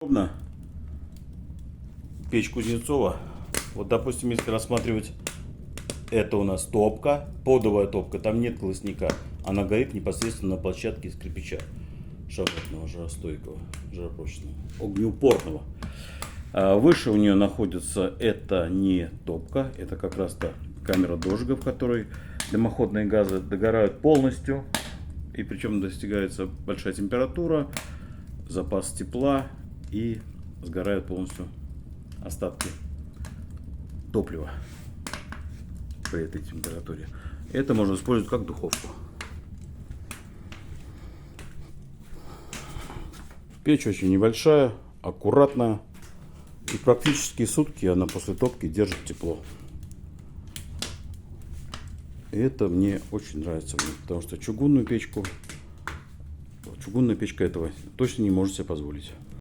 Удобно. Печь Кузнецова. Вот, допустим, если рассматривать, это у нас топка, подовая топка, там нет колосника. Она горит непосредственно на площадке из кирпича шахматного, жаростойкого, жаропрочного, огнеупорного. А выше у нее находится, это не топка, это как раз та камера дожига, в которой дымоходные газы догорают полностью. И причем достигается большая температура, запас тепла и сгорают полностью остатки топлива при этой температуре. Это можно использовать как духовку. Печь очень небольшая, аккуратная. И практически сутки она после топки держит тепло. И это мне очень нравится, потому что чугунная печка этого точно не может себе позволить.